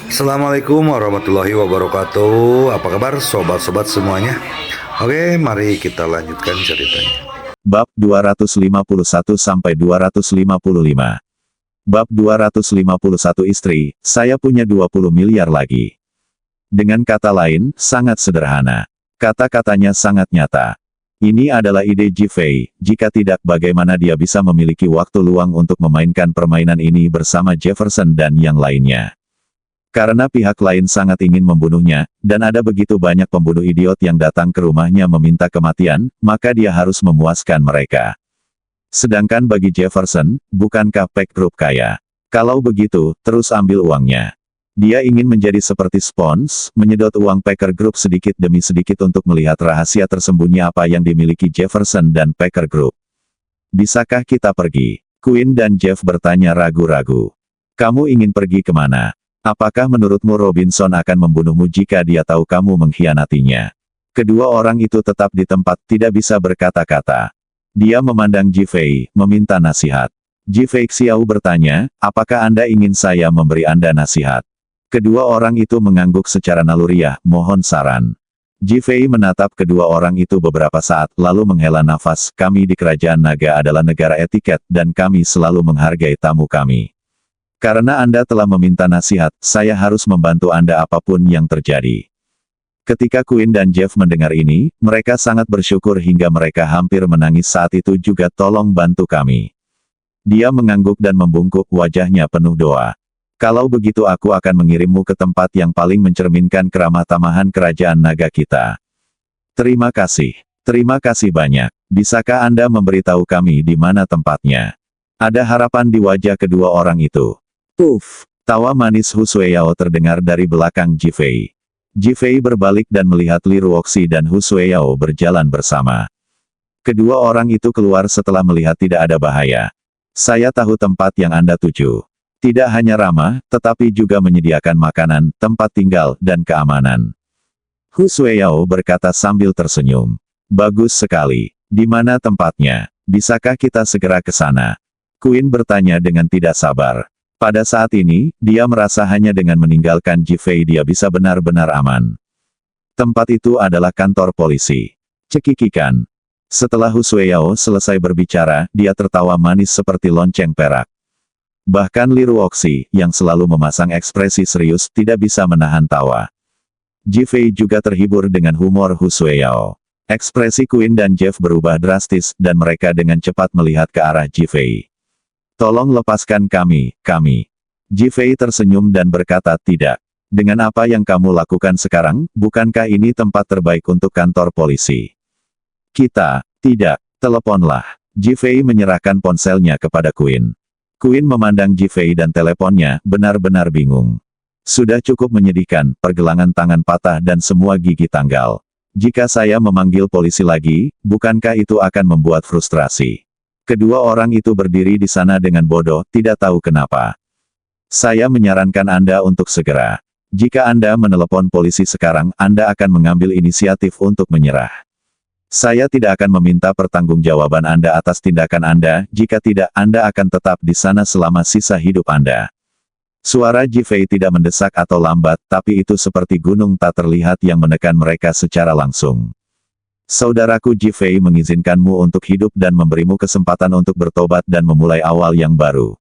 Assalamualaikum warahmatullahi wabarakatuh. Apa kabar sobat-sobat semuanya? Oke, mari kita lanjutkan ceritanya. Bab 251 sampai 255. Bab 251 istri, saya punya 20 miliar lagi. Dengan kata lain, sangat sederhana. Kata-katanya sangat nyata. Ini adalah ide Ji-Fei, jika tidak bagaimana dia bisa memiliki waktu luang untuk memainkan permainan ini bersama Jefferson dan yang lainnya. Karena pihak lain sangat ingin membunuhnya, dan ada begitu banyak pembunuh idiot yang datang ke rumahnya meminta kematian, maka dia harus memuaskan mereka. Sedangkan bagi Jefferson, bukankah Pack Group kaya? Kalau begitu, terus ambil uangnya. Dia ingin menjadi seperti spons, menyedot uang Packer Group sedikit demi sedikit untuk melihat rahasia tersembunyi apa yang dimiliki Jefferson dan Packer Group. Bisakah kita pergi? Quinn dan Jeff bertanya ragu-ragu. Kamu ingin pergi kemana? Apakah menurutmu Robinson akan membunuhmu jika dia tahu kamu mengkhianatinya? Kedua orang itu tetap di tempat, tidak bisa berkata-kata. Dia memandang Ji-Fei, meminta nasihat. Ji-Fei Xiao bertanya, apakah Anda ingin saya memberi Anda nasihat? Kedua orang itu mengangguk secara naluriah, mohon saran. Ji-Fei menatap kedua orang itu beberapa saat, lalu menghela nafas, kami di Kerajaan Naga adalah negara etiket, dan kami selalu menghargai tamu kami. Karena Anda telah meminta nasihat, saya harus membantu Anda apapun yang terjadi. Ketika Quinn dan Jeff mendengar ini, mereka sangat bersyukur hingga mereka hampir menangis saat itu juga tolong bantu kami. Dia mengangguk dan membungkuk wajahnya penuh doa. Kalau begitu aku akan mengirimmu ke tempat yang paling mencerminkan keramah tamahan kerajaan naga kita. Terima kasih banyak. Bisakah Anda memberitahu kami di mana tempatnya? Ada harapan di wajah kedua orang itu. Uff, tawa manis Hu Sueyao terdengar dari belakang Ji-Fei. Ji-Fei berbalik dan melihat Li Ruoxi dan Hu Sueyao berjalan bersama. Kedua orang itu keluar setelah melihat tidak ada bahaya. Saya tahu tempat yang Anda tuju. Tidak hanya ramah, tetapi juga menyediakan makanan, tempat tinggal, dan keamanan. Hu Sueyao berkata sambil tersenyum. Bagus sekali. Di mana tempatnya? Bisakah kita segera ke sana? Quinn bertanya dengan tidak sabar. Pada saat ini, dia merasa hanya dengan meninggalkan Ji-Fei dia bisa benar-benar aman. Tempat itu adalah kantor polisi. Cekikikan. Setelah Hu Sueyao selesai berbicara, dia tertawa manis seperti lonceng perak. Bahkan Li Ruoxi, yang selalu memasang ekspresi serius, tidak bisa menahan tawa. Ji-Fei juga terhibur dengan humor Hu Sueyao. Ekspresi Quinn dan Jeff berubah drastis, dan mereka dengan cepat melihat ke arah Ji-Fei. Tolong lepaskan kami. Ji-Fei tersenyum dan berkata tidak. Dengan apa yang kamu lakukan sekarang, bukankah ini tempat terbaik untuk kantor polisi? Tidak, teleponlah. Ji-Fei menyerahkan ponselnya kepada Quinn. Quinn memandang Ji-Fei dan teleponnya, benar-benar bingung. Sudah cukup menyedihkan, pergelangan tangan patah dan semua gigi tanggal. Jika saya memanggil polisi lagi, bukankah itu akan membuat frustrasi? Kedua orang itu berdiri di sana dengan bodoh, tidak tahu kenapa. Saya menyarankan Anda untuk segera. Jika Anda menelepon polisi sekarang, Anda akan mengambil inisiatif untuk menyerah. Saya tidak akan meminta pertanggungjawaban Anda atas tindakan Anda, jika tidak, Anda akan tetap di sana selama sisa hidup Anda. Suara Ji-Fei tidak mendesak atau lambat, tapi itu seperti gunung tak terlihat yang menekan mereka secara langsung. Saudaraku Ji-Fei mengizinkanmu untuk hidup dan memberimu kesempatan untuk bertobat dan memulai awal yang baru.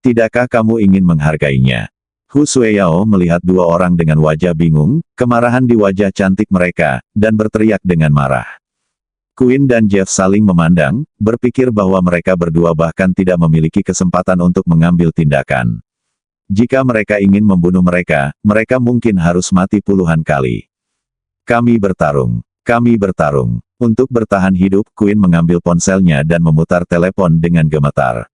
Tidakkah kamu ingin menghargainya? Hu Sueyao melihat dua orang dengan wajah bingung, kemarahan di wajah cantik mereka, dan berteriak dengan marah. Quinn dan Jeff saling memandang, berpikir bahwa mereka berdua bahkan tidak memiliki kesempatan untuk mengambil tindakan. Jika mereka ingin membunuh mereka, mereka mungkin harus mati puluhan kali. Kami bertarung. Untuk bertahan hidup, Quinn mengambil ponselnya dan memutar telepon dengan gemetar.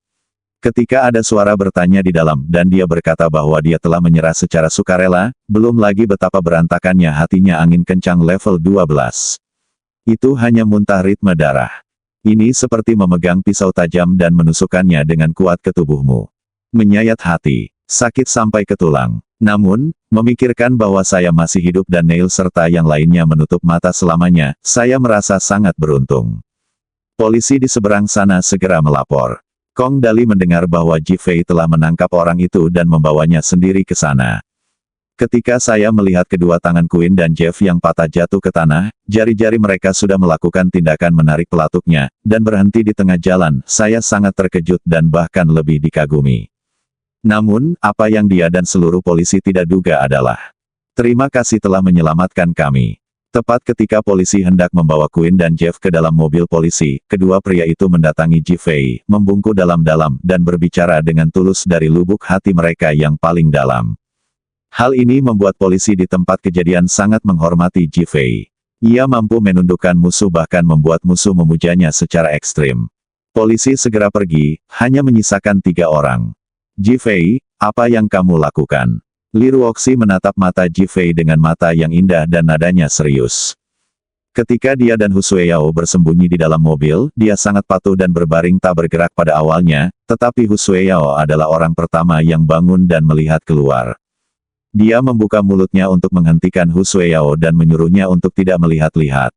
Ketika ada suara bertanya di dalam, dan dia berkata bahwa dia telah menyerah secara sukarela, belum lagi betapa berantakannya hatinya angin kencang level 12. Itu hanya muntah ritme darah. Ini seperti memegang pisau tajam dan menusukkannya dengan kuat ke tubuhmu. Menyayat hati, sakit sampai ke tulang. Namun, memikirkan bahwa saya masih hidup dan Neil serta yang lainnya menutup mata selamanya, saya merasa sangat beruntung. Polisi di seberang sana segera melapor. Kong Dali mendengar bahwa Ji-Fei telah menangkap orang itu dan membawanya sendiri ke sana. Ketika saya melihat kedua tangan Quinn dan Jeff yang patah jatuh ke tanah, jari-jari mereka sudah melakukan tindakan menarik pelatuknya, dan berhenti di tengah jalan, saya sangat terkejut dan bahkan lebih dikagumi. Namun, apa yang dia dan seluruh polisi tidak duga adalah, terima kasih telah menyelamatkan kami. Tepat ketika polisi hendak membawa Quinn dan Jeff ke dalam mobil polisi, kedua pria itu mendatangi Ji-Fei, membungkuk dalam-dalam, dan berbicara dengan tulus dari lubuk hati mereka yang paling dalam. Hal ini membuat polisi di tempat kejadian sangat menghormati Ji-Fei. Ia mampu menundukkan musuh bahkan membuat musuh memujanya secara ekstrim. Polisi segera pergi, hanya menyisakan 3 orang. Ji-Fei, apa yang kamu lakukan? Li Ruoxi menatap mata Ji-Fei dengan mata yang indah dan nadanya serius. Ketika dia dan Hu Sueyao bersembunyi di dalam mobil, dia sangat patuh dan berbaring tak bergerak pada awalnya, tetapi Hu Sueyao adalah orang pertama yang bangun dan melihat keluar. Dia membuka mulutnya untuk menghentikan Hu Sueyao dan menyuruhnya untuk tidak melihat-lihat.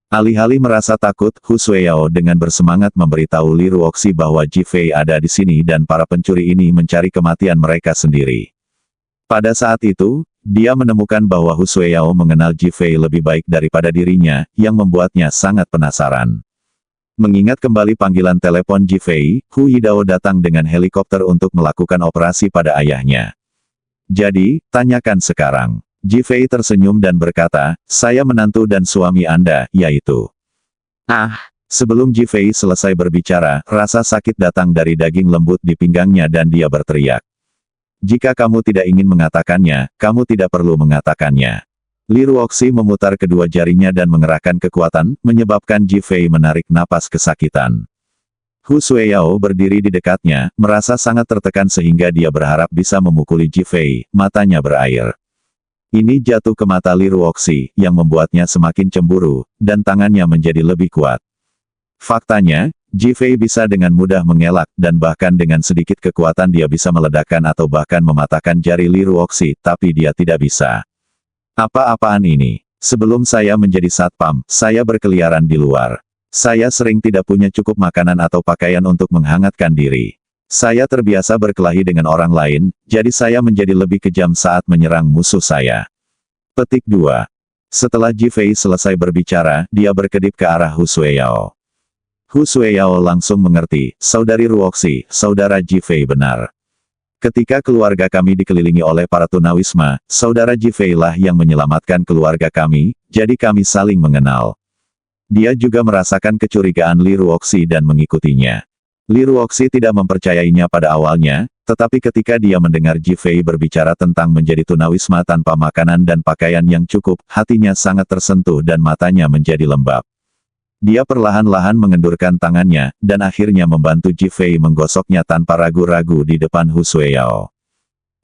Alih-alih merasa takut, Hu Sueyao dengan bersemangat memberitahu Li Ruoxi bahwa Ji-Fei ada di sini dan para pencuri ini mencari kematian mereka sendiri. Pada saat itu, dia menemukan bahwa Hu Sueyao mengenal Ji-Fei lebih baik daripada dirinya, yang membuatnya sangat penasaran. Mengingat kembali panggilan telepon Ji-Fei, Hu Yidao datang dengan helikopter untuk melakukan operasi pada ayahnya. Jadi, tanyakan sekarang. Ji-Fei tersenyum dan berkata, saya menantu dan suami Anda, yaitu. Sebelum Ji-Fei selesai berbicara, rasa sakit datang dari daging lembut di pinggangnya dan dia berteriak. Jika kamu tidak ingin mengatakannya, kamu tidak perlu mengatakannya. Li Ruoxi memutar kedua jarinya dan mengerahkan kekuatan, menyebabkan Ji-Fei menarik napas kesakitan. Hu Sueyao berdiri di dekatnya, merasa sangat tertekan sehingga dia berharap bisa memukuli Ji-Fei, matanya berair. Ini jatuh ke mata Li Ruoxi, yang membuatnya semakin cemburu, dan tangannya menjadi lebih kuat. Faktanya, Ji-Fei bisa dengan mudah mengelak, dan bahkan dengan sedikit kekuatan dia bisa meledakkan atau bahkan mematahkan jari Li Ruoxi, tapi dia tidak bisa. Apa-apaan ini? Sebelum saya menjadi satpam, saya berkeliaran di luar. Saya sering tidak punya cukup makanan atau pakaian untuk menghangatkan diri. Saya terbiasa berkelahi dengan orang lain, jadi saya menjadi lebih kejam saat menyerang musuh saya. Petik 2. Setelah Ji-Fei selesai berbicara, dia berkedip ke arah Hu Sueyao. Hu Sueyao langsung mengerti, saudari Ruoxi, saudara Ji-Fei benar. Ketika keluarga kami dikelilingi oleh para tunawisma, saudara Ji-Fei lah yang menyelamatkan keluarga kami, jadi kami saling mengenal. Dia juga merasakan kecurigaan Li Ruoxi dan mengikutinya. Li Ruoxi tidak mempercayainya pada awalnya, tetapi ketika dia mendengar Ji-Fei berbicara tentang menjadi tunawisma tanpa makanan dan pakaian yang cukup, hatinya sangat tersentuh dan matanya menjadi lembab. Dia perlahan-lahan mengendurkan tangannya, dan akhirnya membantu Ji-Fei menggosoknya tanpa ragu-ragu di depan Hu Sueyao.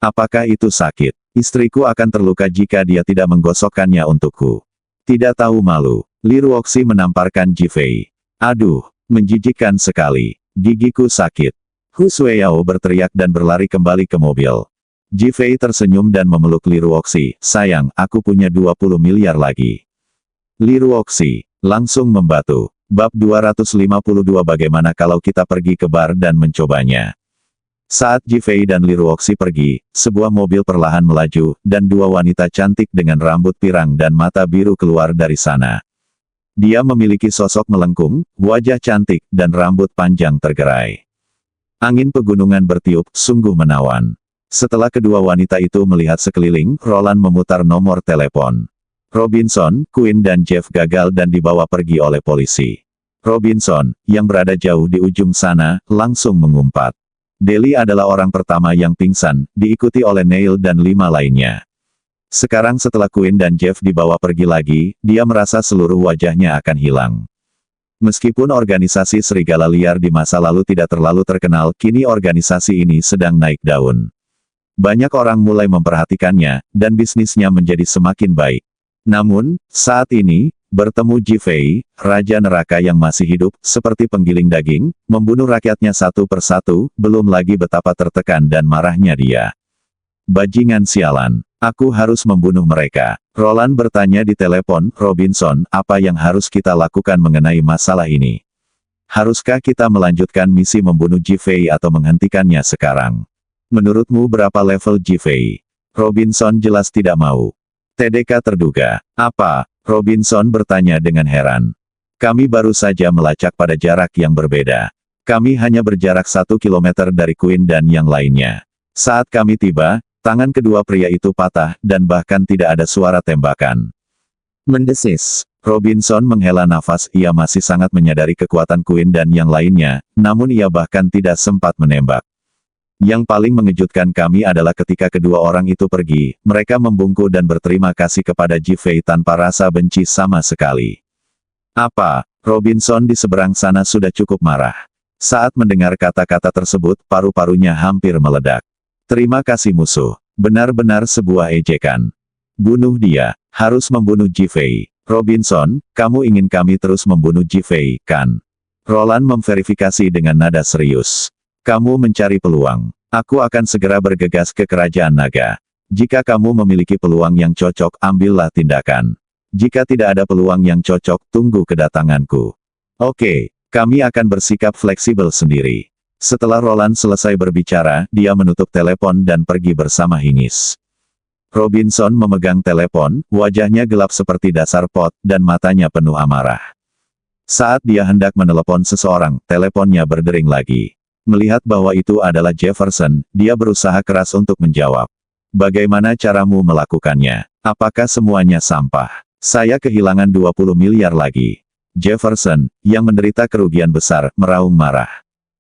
Apakah itu sakit? Istriku akan terluka jika dia tidak menggosokkannya untukku. Tidak tahu malu. Li Ruoxi menamparkan Ji-Fei. Aduh, menjijikkan sekali. Gigiku sakit. Hu Sueyao berteriak dan berlari kembali ke mobil. Ji-Fei tersenyum dan memeluk Li Ruoxi. Sayang, aku punya 20 miliar lagi. Li Ruoxi langsung membatu. Bab 252 bagaimana kalau kita pergi ke bar dan mencobanya. Saat Ji-Fei dan Li Ruoxi pergi, sebuah mobil perlahan melaju, dan 2 wanita cantik dengan rambut pirang dan mata biru keluar dari sana. Dia memiliki sosok melengkung, wajah cantik, dan rambut panjang tergerai. Angin pegunungan bertiup, sungguh menawan. Setelah kedua wanita itu melihat sekeliling, Roland memutar nomor telepon. Robinson, Quinn dan Jeff gagal dan dibawa pergi oleh polisi. Robinson, yang berada jauh di ujung sana, langsung mengumpat. Deli adalah orang pertama yang pingsan, diikuti oleh Neil dan 5 lainnya. Sekarang setelah Quinn dan Jeff dibawa pergi lagi, dia merasa seluruh wajahnya akan hilang. Meskipun organisasi serigala liar di masa lalu tidak terlalu terkenal, kini organisasi ini sedang naik daun. Banyak orang mulai memperhatikannya, dan bisnisnya menjadi semakin baik. Namun, saat ini, bertemu Ji-Fei, Raja Neraka yang masih hidup, seperti penggiling daging, membunuh rakyatnya satu persatu, belum lagi betapa tertekan dan marahnya dia. Bajingan sialan. Aku harus membunuh mereka. Roland bertanya di telepon, Robinson, apa yang harus kita lakukan mengenai masalah ini? Haruskah kita melanjutkan misi membunuh Ji-Fei atau menghentikannya sekarang? Menurutmu berapa level Ji-Fei? Robinson jelas tidak mau. TDK terduga. Apa? Robinson bertanya dengan heran. Kami baru saja melacak pada jarak yang berbeda. Kami hanya berjarak 1 kilometer dari Queen dan yang lainnya. Saat kami tiba, tangan kedua pria itu patah, dan bahkan tidak ada suara tembakan. Mendesis. Robinson menghela nafas, ia masih sangat menyadari kekuatan Queen dan yang lainnya, namun ia bahkan tidak sempat menembak. Yang paling mengejutkan kami adalah ketika kedua orang itu pergi, mereka membungkuk dan berterima kasih kepada Ji-Fei tanpa rasa benci sama sekali. Apa? Robinson di seberang sana sudah cukup marah. Saat mendengar kata-kata tersebut, paru-parunya hampir meledak. Terima kasih musuh. Benar-benar sebuah ejekan. Bunuh dia. Harus membunuh Ji-Fei. Robinson, kamu ingin kami terus membunuh Ji-Fei, kan? Roland memverifikasi dengan nada serius. Kamu mencari peluang. Aku akan segera bergegas ke Kerajaan Naga. Jika kamu memiliki peluang yang cocok, ambillah tindakan. Jika tidak ada peluang yang cocok, tunggu kedatanganku. Oke, kami akan bersikap fleksibel sendiri. Setelah Roland selesai berbicara, dia menutup telepon dan pergi bersama Hingis. Robinson memegang telepon, wajahnya gelap seperti dasar pot, dan matanya penuh amarah. Saat dia hendak menelepon seseorang, teleponnya berdering lagi. Melihat bahwa itu adalah Jefferson, dia berusaha keras untuk menjawab. Bagaimana caramu melakukannya? Apakah semuanya sampah? Saya kehilangan 20 miliar lagi. Jefferson, yang menderita kerugian besar, meraung marah.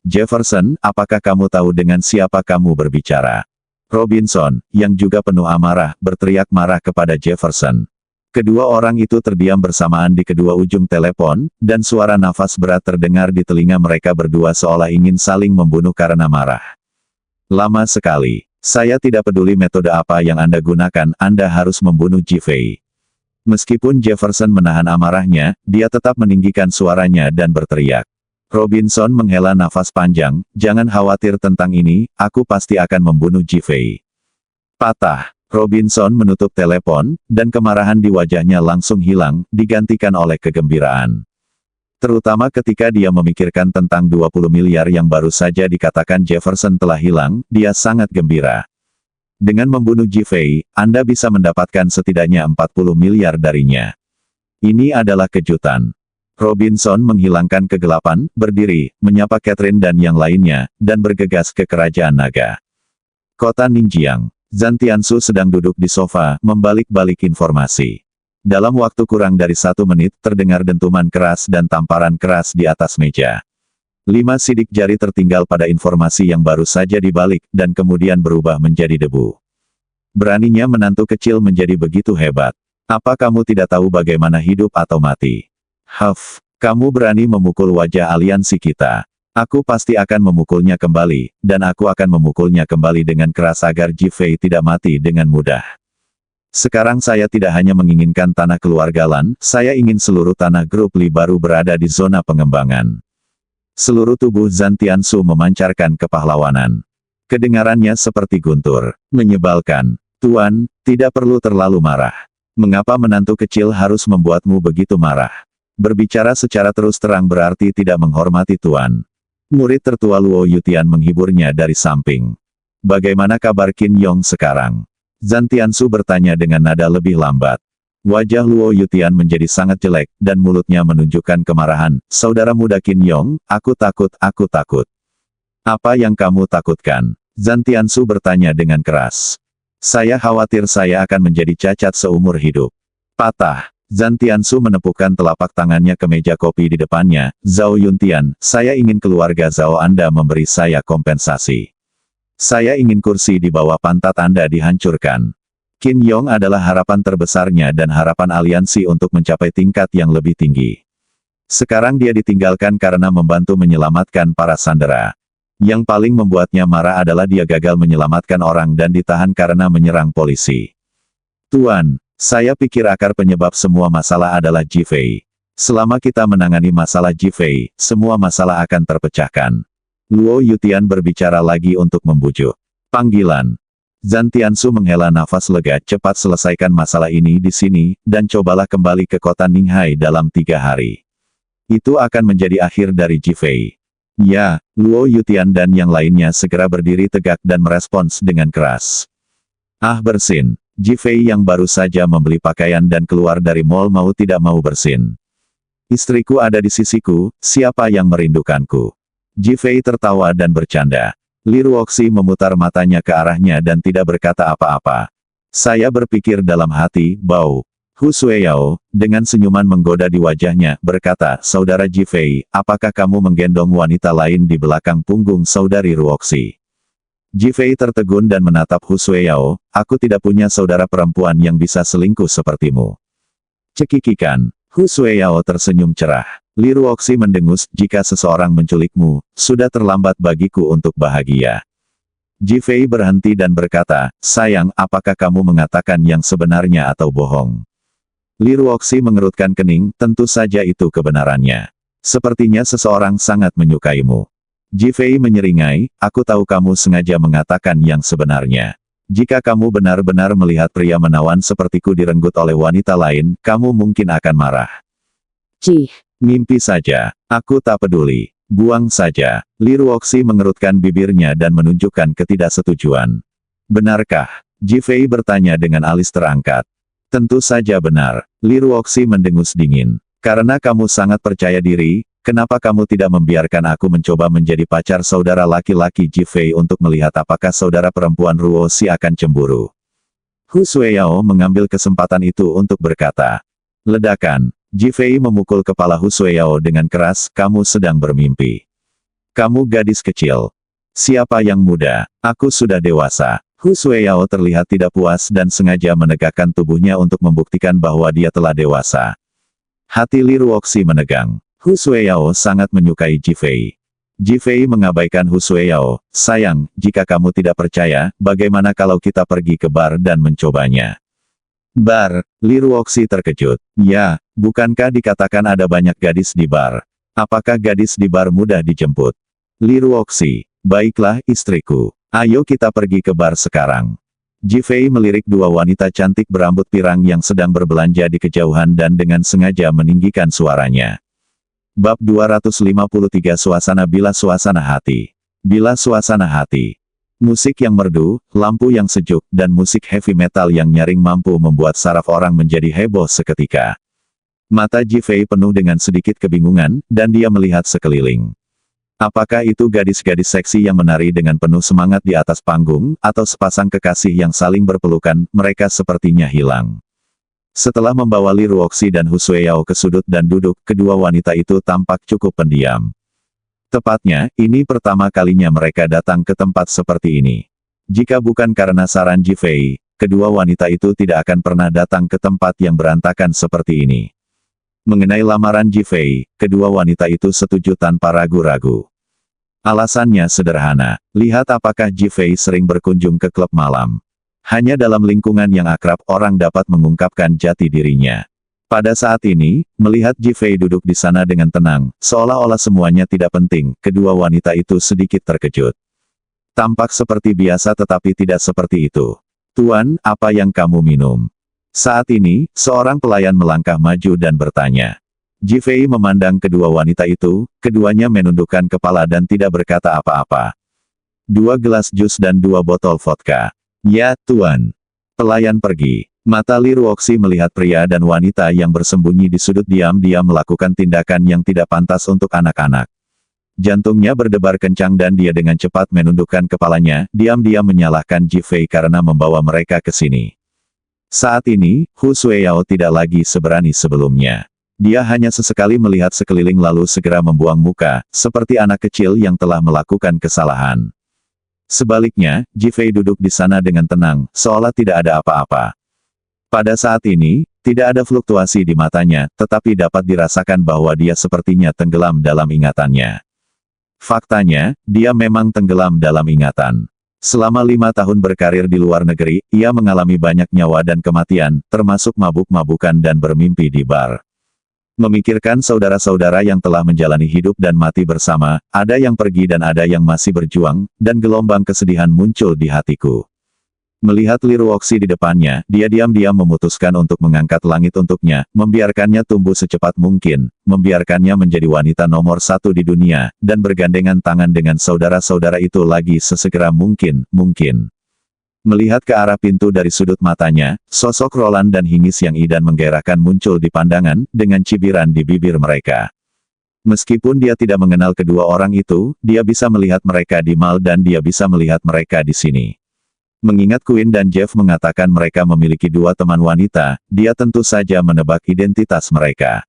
Jefferson, apakah kamu tahu dengan siapa kamu berbicara? Robinson, yang juga penuh amarah, berteriak marah kepada Jefferson. Kedua orang itu terdiam bersamaan di kedua ujung telepon, dan suara nafas berat terdengar di telinga mereka berdua seolah ingin saling membunuh karena marah. Lama sekali. Saya tidak peduli metode apa yang Anda gunakan, Anda harus membunuh Ji-Fei. Meskipun Jefferson menahan amarahnya, dia tetap meninggikan suaranya dan berteriak. Robinson menghela nafas panjang, jangan khawatir tentang ini, aku pasti akan membunuh Ji-Fei. Patah. Robinson menutup telepon, dan kemarahan di wajahnya langsung hilang, digantikan oleh kegembiraan. Terutama ketika dia memikirkan tentang 20 miliar yang baru saja dikatakan Jefferson telah hilang, dia sangat gembira. Dengan membunuh Ji-Fei, Anda bisa mendapatkan setidaknya 40 miliar darinya. Ini adalah kejutan. Robinson menghilangkan kegelapan, berdiri, menyapa Catherine dan yang lainnya, dan bergegas ke Kerajaan Naga. Kota Ningjiang. Zhan Tiansu sedang duduk di sofa, membalik-balik informasi. Dalam waktu kurang dari 1 menit, terdengar dentuman keras dan tamparan keras di atas meja. 5 sidik jari tertinggal pada informasi yang baru saja dibalik, dan kemudian berubah menjadi debu. Beraninya menantu kecil menjadi begitu hebat. Apa kamu tidak tahu bagaimana hidup atau mati? Huff, kamu berani memukul wajah aliansi kita. Aku pasti akan memukulnya kembali, dan aku akan memukulnya kembali dengan keras agar Ji-Fei tidak mati dengan mudah. Sekarang saya tidak hanya menginginkan tanah keluarga Lan, saya ingin seluruh tanah grup Li baru berada di zona pengembangan. Seluruh tubuh Zhan Tiansu memancarkan kepahlawanan. Kedengarannya seperti guntur. Menyebalkan. Tuan, tidak perlu terlalu marah. Mengapa menantu kecil harus membuatmu begitu marah? Berbicara secara terus terang berarti tidak menghormati Tuan. Murid tertua Luo Yutian menghiburnya dari samping. Bagaimana kabar Qin Yong sekarang? Zhan Tiansu bertanya dengan nada lebih lambat. Wajah Luo Yutian menjadi sangat jelek, dan mulutnya menunjukkan kemarahan. Saudara muda Qin Yong, aku takut, aku takut. Apa yang kamu takutkan? Zhan Tiansu bertanya dengan keras. Saya khawatir saya akan menjadi cacat seumur hidup. Patah. Zhan Tiansu menepukkan telapak tangannya ke meja kopi di depannya. Zhao Yuntian, saya ingin keluarga Zhao Anda memberi saya kompensasi. Saya ingin kursi di bawah pantat Anda dihancurkan. Qin Yong adalah harapan terbesarnya dan harapan aliansi untuk mencapai tingkat yang lebih tinggi. Sekarang dia ditinggalkan karena membantu menyelamatkan para sandera. Yang paling membuatnya marah adalah dia gagal menyelamatkan orang dan ditahan karena menyerang polisi. Tuan, saya pikir akar penyebab semua masalah adalah Ji-Fei. Selama kita menangani masalah Ji-Fei, semua masalah akan terpecahkan. Luo Yutian berbicara lagi untuk membujuk. Panggilan. Zhan Tiansu menghela nafas lega, cepat selesaikan masalah ini di sini, dan cobalah kembali ke kota Ninghai dalam 3 hari. Itu akan menjadi akhir dari Ji-Fei. Ya, Luo Yutian dan yang lainnya segera berdiri tegak dan merespons dengan keras. Ah bersin. Jifei yang baru saja membeli pakaian dan keluar dari mall mau tidak mau bersin. Istriku ada di sisiku, siapa yang merindukanku? Jifei tertawa dan bercanda. Li Ruoxi memutar matanya ke arahnya dan tidak berkata apa-apa. Saya berpikir dalam hati, bau. Hu Sueyao, dengan senyuman menggoda di wajahnya, berkata, Saudara Jifei, apakah kamu menggendong wanita lain di belakang punggung saudari Ruoxi? Jifei tertegun dan menatap Hu Sueyao, aku tidak punya saudara perempuan yang bisa selingkuh sepertimu. Cekikikan. Hu Sueyao tersenyum cerah. Li Ruoxi mendengus, jika seseorang menculikmu, sudah terlambat bagiku untuk bahagia. Jifei berhenti dan berkata, sayang, apakah kamu mengatakan yang sebenarnya atau bohong? Li Ruoxi mengerutkan kening, tentu saja itu kebenarannya. Sepertinya seseorang sangat menyukaimu. Jifei menyeringai, aku tahu kamu sengaja mengatakan yang sebenarnya. Jika kamu benar-benar melihat pria menawan sepertiku direnggut oleh wanita lain, kamu mungkin akan marah. Cih. Mimpi saja. Aku tak peduli. Buang saja. Li Ruoxi mengerutkan bibirnya dan menunjukkan ketidaksetujuan. Benarkah? Jifei bertanya dengan alis terangkat. Tentu saja benar. Li Ruoxi mendengus dingin. Karena kamu sangat percaya diri, kenapa kamu tidak membiarkan aku mencoba menjadi pacar saudara laki-laki Jifei untuk melihat apakah saudara perempuan Ruoxi akan cemburu? Hu Sueyao mengambil kesempatan itu untuk berkata. Ledakan. Jifei memukul kepala Hu Sueyao dengan keras, kamu sedang bermimpi. Kamu gadis kecil. Siapa yang muda? Aku sudah dewasa. Hu Sueyao terlihat tidak puas dan sengaja menegakkan tubuhnya untuk membuktikan bahwa dia telah dewasa. Hati Li Ruoxi menegang. Hu Sueyao sangat menyukai Jifei. Jifei mengabaikan Hu Sueyao, sayang, jika kamu tidak percaya, bagaimana kalau kita pergi ke bar dan mencobanya? Bar, Li Ruoxi terkejut. Ya, bukankah dikatakan ada banyak gadis di bar? Apakah gadis di bar mudah dijemput? Li Ruoxi, baiklah istriku. Ayo kita pergi ke bar sekarang. Jifei melirik dua wanita cantik berambut pirang yang sedang berbelanja di kejauhan dan dengan sengaja meninggikan suaranya. Bab 253 Suasana Bila Suasana Hati. Bila suasana hati. Musik yang merdu, lampu yang sejuk, dan musik heavy metal yang nyaring mampu membuat saraf orang menjadi heboh seketika. Mata Jifei penuh dengan sedikit kebingungan, dan dia melihat sekeliling. Apakah itu gadis-gadis seksi yang menari dengan penuh semangat di atas panggung, atau sepasang kekasih yang saling berpelukan, mereka sepertinya hilang. Setelah membawa Li Ruoxi dan Hu Sueyao ke sudut dan duduk, kedua wanita itu tampak cukup pendiam. Tepatnya, ini pertama kalinya mereka datang ke tempat seperti ini. Jika bukan karena saran Jifei, kedua wanita itu tidak akan pernah datang ke tempat yang berantakan seperti ini. Mengenai lamaran Jifei, kedua wanita itu setuju tanpa ragu-ragu. Alasannya sederhana, lihat apakah Jifei sering berkunjung ke klub malam. Hanya dalam lingkungan yang akrab orang dapat mengungkapkan jati dirinya. Pada saat ini, melihat Jifei duduk di sana dengan tenang, seolah-olah semuanya tidak penting, kedua wanita itu sedikit terkejut. Tampak seperti biasa tetapi tidak seperti itu. Tuan, apa yang kamu minum? Saat ini, seorang pelayan melangkah maju dan bertanya. Jifei memandang kedua wanita itu, keduanya menundukkan kepala dan tidak berkata apa-apa. 2 gelas jus dan 2 botol vodka. Ya, Tuan. Pelayan pergi. Mata Li Ruoxi melihat pria dan wanita yang bersembunyi di sudut diam-diam melakukan tindakan yang tidak pantas untuk anak-anak. Jantungnya berdebar kencang dan dia dengan cepat menundukkan kepalanya, diam-diam menyalahkan Jifei karena membawa mereka ke sini. Saat ini, Hu Sueyao tidak lagi seberani sebelumnya. Dia hanya sesekali melihat sekeliling lalu segera membuang muka, seperti anak kecil yang telah melakukan kesalahan. Sebaliknya, Jifei duduk di sana dengan tenang, seolah tidak ada apa-apa. Pada saat ini, tidak ada fluktuasi di matanya, tetapi dapat dirasakan bahwa dia sepertinya tenggelam dalam ingatannya. Faktanya, dia memang tenggelam dalam ingatan. Selama 5 tahun berkarir di luar negeri, ia mengalami banyak nyawa dan kematian, termasuk mabuk-mabukan dan bermimpi di bar. Memikirkan saudara-saudara yang telah menjalani hidup dan mati bersama, ada yang pergi dan ada yang masih berjuang, dan gelombang kesedihan muncul di hatiku. Melihat Li Ruoxi di depannya, dia diam-diam memutuskan untuk mengangkat langit untuknya, membiarkannya tumbuh secepat mungkin, membiarkannya menjadi wanita nomor 1 di dunia, dan bergandengan tangan dengan saudara-saudara itu lagi sesegera mungkin. Melihat ke arah pintu dari sudut matanya, sosok Roland dan Hingis yang idan menggairahkan muncul di pandangan, dengan cibiran di bibir mereka. Meskipun dia tidak mengenal kedua orang itu, dia bisa melihat mereka di mal dan dia bisa melihat mereka di sini. Mengingat Quinn dan Jeff mengatakan mereka memiliki dua teman wanita, dia tentu saja menebak identitas mereka.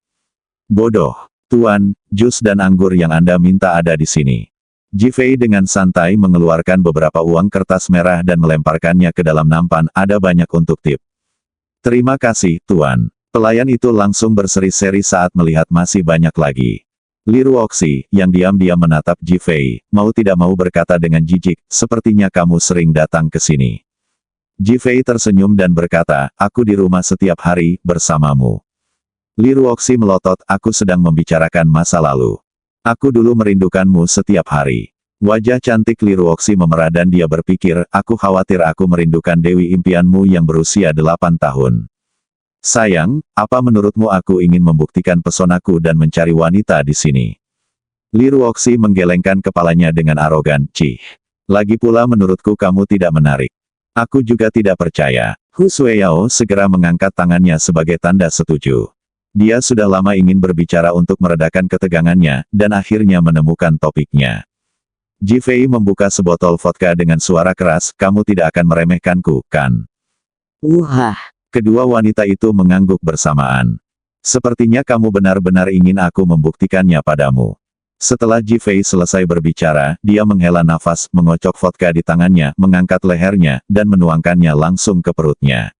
Bodoh. Tuan, jus dan anggur yang Anda minta ada di sini. Jifei dengan santai mengeluarkan beberapa uang kertas merah dan melemparkannya ke dalam nampan, ada banyak untuk tip. Terima kasih, Tuan. Pelayan itu langsung berseri-seri saat melihat masih banyak lagi. Li Ruoxi, yang diam-diam menatap Jifei, mau tidak mau berkata dengan jijik, sepertinya kamu sering datang ke sini. Jifei tersenyum dan berkata, aku di rumah setiap hari, bersamamu. Li Ruoxi melotot, aku sedang membicarakan masa lalu. Aku dulu merindukanmu setiap hari. Wajah cantik Li Ruoxi memerah dan dia berpikir, aku khawatir aku merindukan dewi impianmu yang berusia 8 tahun. Sayang, apa menurutmu aku ingin membuktikan pesonaku dan mencari wanita di sini? Li Ruoxi menggelengkan kepalanya dengan arogan, cih. Lagi pula menurutku kamu tidak menarik. Aku juga tidak percaya. Hu Sueyao segera mengangkat tangannya sebagai tanda setuju. Dia sudah lama ingin berbicara untuk meredakan ketegangannya, dan akhirnya menemukan topiknya. Jifei membuka sebotol vodka dengan suara keras, kamu tidak akan meremehkanku, kan? Wah, Kedua wanita itu mengangguk bersamaan. Sepertinya kamu benar-benar ingin aku membuktikannya padamu. Setelah Jifei selesai berbicara, dia menghela nafas, mengocok vodka di tangannya, mengangkat lehernya, dan menuangkannya langsung ke perutnya.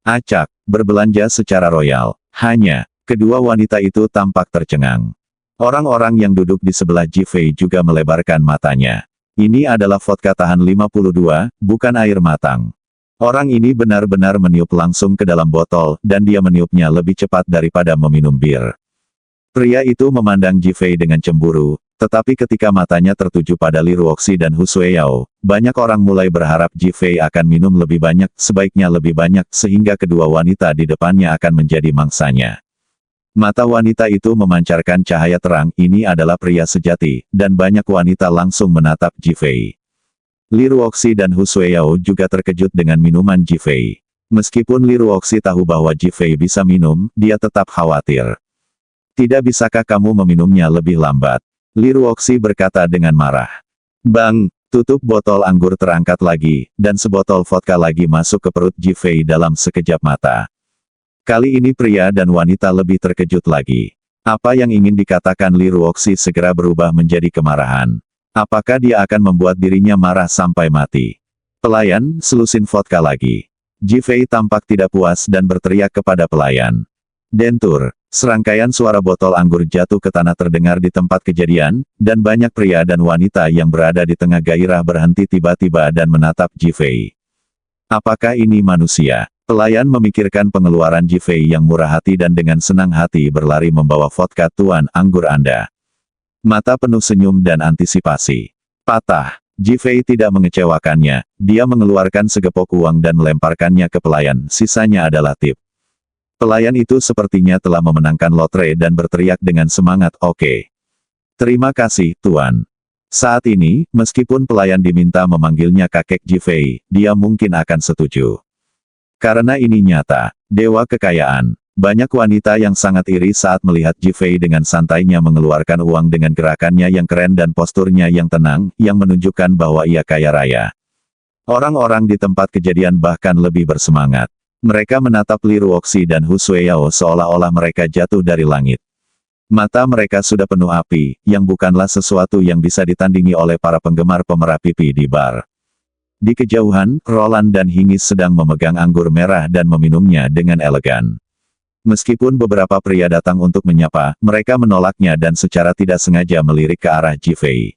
Acak, berbelanja secara royal. Hanya, kedua wanita itu tampak tercengang. Orang-orang yang duduk di sebelah Jifei juga melebarkan matanya. Ini adalah vodka tahan 52, bukan air matang. Orang ini benar-benar meniup langsung ke dalam botol, dan dia meniupnya lebih cepat daripada meminum bir. Pria itu memandang Jifei dengan cemburu, tetapi ketika matanya tertuju pada Li Ruoxi dan Hu Sueyao, banyak orang mulai berharap Jifei akan minum lebih banyak, sebaiknya lebih banyak, sehingga kedua wanita di depannya akan menjadi mangsanya. Mata wanita itu memancarkan cahaya terang, ini adalah pria sejati, dan banyak wanita langsung menatap Jifei. Li Ruoxi dan Hu Sueyao juga terkejut dengan minuman Jifei. Meskipun Li Ruoxi tahu bahwa Jifei bisa minum, dia tetap khawatir. Tidak bisakah kamu meminumnya lebih lambat? Li Ruoxi berkata dengan marah. Bang, tutup botol anggur terangkat lagi, dan sebotol vodka lagi masuk ke perut Jifei dalam sekejap mata. Kali ini pria dan wanita lebih terkejut lagi. Apa yang ingin dikatakan Li Ruoxi segera berubah menjadi kemarahan. Apakah dia akan membuat dirinya marah sampai mati? Pelayan, selusin vodka lagi. Jifei tampak tidak puas dan berteriak kepada pelayan. Dentur, serangkaian suara botol anggur jatuh ke tanah terdengar di tempat kejadian, dan banyak pria dan wanita yang berada di tengah gairah berhenti tiba-tiba dan menatap Jifei. Apakah ini manusia? Pelayan memikirkan pengeluaran Jifei yang murah hati dan dengan senang hati berlari membawa vodka tuan anggur Anda. Mata penuh senyum dan antisipasi. Patah. Jifei tidak mengecewakannya, dia mengeluarkan segepok uang dan melemparkannya ke pelayan, sisanya adalah tip. Pelayan itu sepertinya telah memenangkan lotre dan berteriak dengan semangat, oke. Terima kasih, Tuan. Saat ini, meskipun pelayan diminta memanggilnya kakek Jifei, dia mungkin akan setuju. Karena ini nyata, dewa kekayaan. Banyak wanita yang sangat iri saat melihat Jifei dengan santainya mengeluarkan uang dengan gerakannya yang keren dan posturnya yang tenang, yang menunjukkan bahwa ia kaya raya. Orang-orang di tempat kejadian bahkan lebih bersemangat. Mereka menatap Li Ruoxi dan Hu Sueyao seolah-olah mereka jatuh dari langit. Mata mereka sudah penuh api, yang bukanlah sesuatu yang bisa ditandingi oleh para penggemar pemerah pipi di bar. Di kejauhan, Roland dan Hingis sedang memegang anggur merah dan meminumnya dengan elegan. Meskipun beberapa pria datang untuk menyapa, mereka menolaknya dan secara tidak sengaja melirik ke arah Jifei.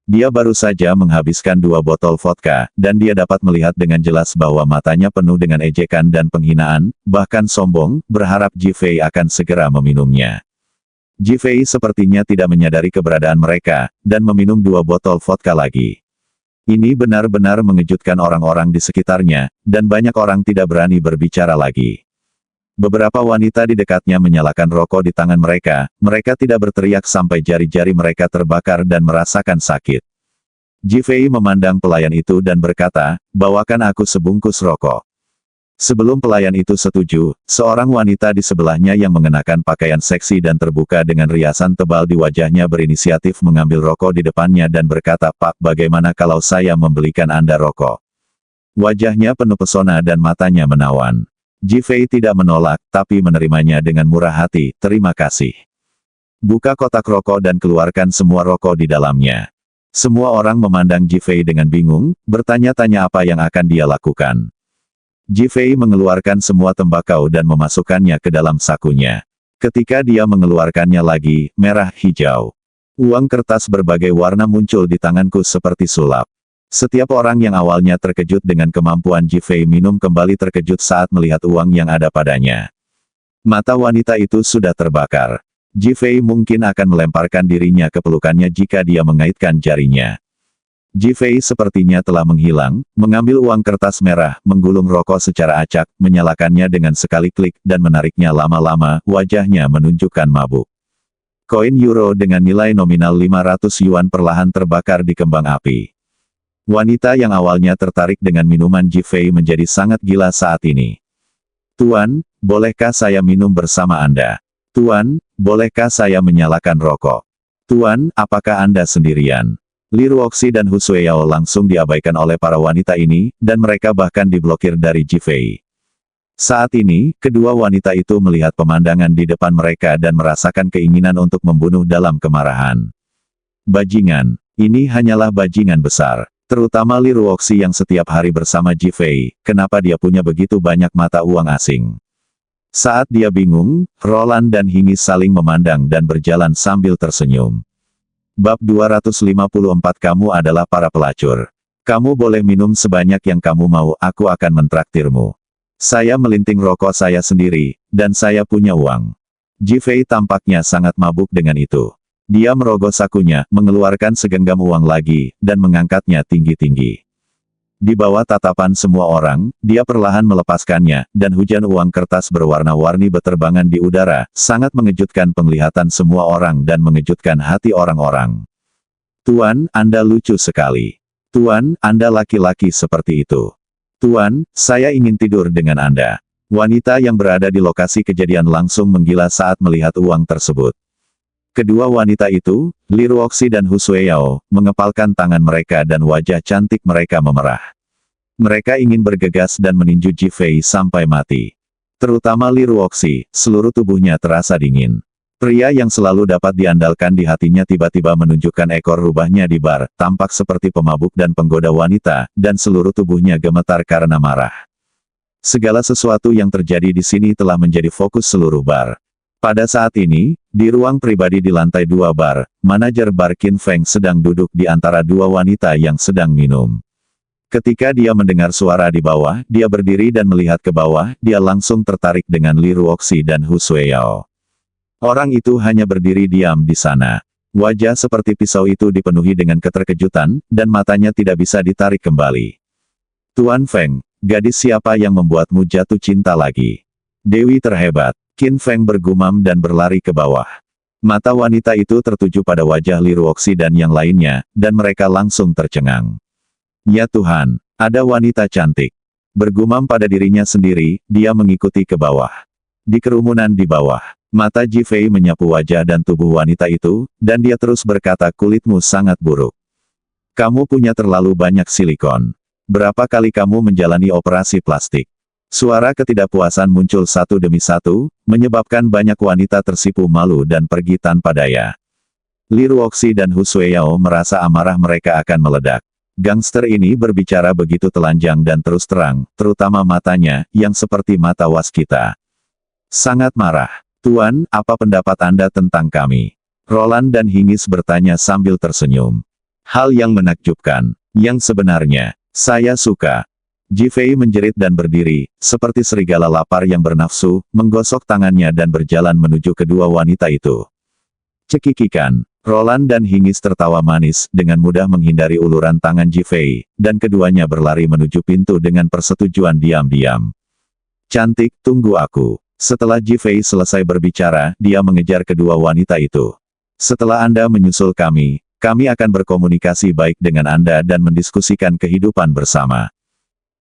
Dia baru saja menghabiskan 2 botol vodka, dan dia dapat melihat dengan jelas bahwa matanya penuh dengan ejekan dan penghinaan, bahkan sombong, berharap Jifei akan segera meminumnya. Jifei sepertinya tidak menyadari keberadaan mereka, dan meminum 2 botol vodka lagi. Ini benar-benar mengejutkan orang-orang di sekitarnya, dan banyak orang tidak berani berbicara lagi. Beberapa wanita di dekatnya menyalakan rokok di tangan mereka tidak berteriak sampai jari-jari mereka terbakar dan merasakan sakit. Jifei memandang pelayan itu dan berkata, bawakan aku sebungkus rokok. Sebelum pelayan itu setuju, seorang wanita di sebelahnya yang mengenakan pakaian seksi dan terbuka dengan riasan tebal di wajahnya berinisiatif mengambil rokok di depannya dan berkata, Pak, bagaimana kalau saya membelikan Anda rokok? Wajahnya penuh pesona dan matanya menawan. Jifei tidak menolak, tapi menerimanya dengan murah hati, terima kasih. Buka kotak rokok dan keluarkan semua rokok di dalamnya. Semua orang memandang Jifei dengan bingung, bertanya-tanya apa yang akan dia lakukan. Jifei mengeluarkan semua tembakau dan memasukkannya ke dalam sakunya. Ketika dia mengeluarkannya lagi, merah hijau. Uang kertas berbagai warna muncul di tanganku seperti sulap. Setiap orang yang awalnya terkejut dengan kemampuan Jifei minum kembali terkejut saat melihat uang yang ada padanya. Mata wanita itu sudah terbakar. Jifei mungkin akan melemparkan dirinya ke pelukannya jika dia mengaitkan jarinya. Jifei sepertinya telah menghilang, mengambil uang kertas merah, menggulung rokok secara acak, menyalakannya dengan sekali klik, dan menariknya lama-lama, wajahnya menunjukkan mabuk. Koin euro dengan nilai nominal 500 yuan perlahan terbakar di kembang api. Wanita yang awalnya tertarik dengan minuman Jifei menjadi sangat gila saat ini. Tuan, bolehkah saya minum bersama Anda? Tuan, bolehkah saya menyalakan rokok? Tuan, apakah Anda sendirian? Li Ruoxi dan Hu Sueyao langsung diabaikan oleh para wanita ini, dan mereka bahkan diblokir dari Jifei. Saat ini, kedua wanita itu melihat pemandangan di depan mereka dan merasakan keinginan untuk membunuh dalam kemarahan. Bajingan, ini hanyalah bajingan besar. Terutama Li Ruoxi yang setiap hari bersama Jifei, kenapa dia punya begitu banyak mata uang asing. Saat dia bingung, Roland dan Hingis saling memandang dan berjalan sambil tersenyum. Bab 254 Kamu adalah para pelacur. Kamu boleh minum sebanyak yang kamu mau, aku akan mentraktirmu. Saya melinting rokok saya sendiri, dan saya punya uang. Jifei tampaknya sangat mabuk dengan itu. Dia merogoh sakunya, mengeluarkan segenggam uang lagi, dan mengangkatnya tinggi-tinggi. Di bawah tatapan semua orang, dia perlahan melepaskannya, dan hujan uang kertas berwarna-warni beterbangan di udara, sangat mengejutkan penglihatan semua orang dan mengejutkan hati orang-orang. Tuan, Anda lucu sekali. Tuan, Anda laki-laki seperti itu. Tuan, saya ingin tidur dengan Anda. Wanita yang berada di lokasi kejadian langsung menggila saat melihat uang tersebut. Kedua wanita itu, Li Ruoxi dan Hu Sueyao, mengepalkan tangan mereka dan wajah cantik mereka memerah. Mereka ingin bergegas dan meninju Jifei sampai mati. Terutama Li Ruoxi, seluruh tubuhnya terasa dingin. Pria yang selalu dapat diandalkan di hatinya tiba-tiba menunjukkan ekor rubahnya di bar, tampak seperti pemabuk dan penggoda wanita, dan seluruh tubuhnya gemetar karena marah. Segala sesuatu yang terjadi di sini telah menjadi fokus seluruh bar. Pada saat ini, di ruang pribadi di lantai 2 bar, manajer bar Qin Feng sedang duduk di antara dua wanita yang sedang minum. Ketika dia mendengar suara di bawah, dia berdiri dan melihat ke bawah, dia langsung tertarik dengan Li Ruoxi dan Hu Sueyao. Orang itu hanya berdiri diam di sana. Wajah seperti pisau itu dipenuhi dengan keterkejutan, dan matanya tidak bisa ditarik kembali. Tuan Feng, gadis siapa yang membuatmu jatuh cinta lagi? Dewi terhebat. Qin Feng bergumam dan berlari ke bawah. Mata wanita itu tertuju pada wajah Li Ruoxi dan yang lainnya, dan mereka langsung tercengang. Ya Tuhan, ada wanita cantik. Bergumam pada dirinya sendiri, dia mengikuti ke bawah. Di kerumunan di bawah, mata Jifei menyapu wajah dan tubuh wanita itu, dan dia terus berkata kulitmu sangat buruk. Kamu punya terlalu banyak silikon. Berapa kali kamu menjalani operasi plastik? Suara ketidakpuasan muncul satu demi satu, menyebabkan banyak wanita tersipu malu dan pergi tanpa daya. Li Ruoxi dan Hu Sueyao merasa amarah mereka akan meledak. Gangster ini berbicara begitu telanjang dan terus terang, terutama matanya, yang seperti mata waskita. Sangat marah. Tuan, apa pendapat Anda tentang kami? Roland dan Hingis bertanya sambil tersenyum. Hal yang menakjubkan. Yang sebenarnya, saya suka. Jifei menjerit dan berdiri, seperti serigala lapar yang bernafsu, menggosok tangannya dan berjalan menuju kedua wanita itu. Cekikikan, Roland dan Hingis tertawa manis, dengan mudah menghindari uluran tangan Jifei, dan keduanya berlari menuju pintu dengan persetujuan diam-diam. Cantik, tunggu aku. Setelah Jifei selesai berbicara, dia mengejar kedua wanita itu. Setelah Anda menyusul kami, kami akan berkomunikasi baik dengan Anda dan mendiskusikan kehidupan bersama.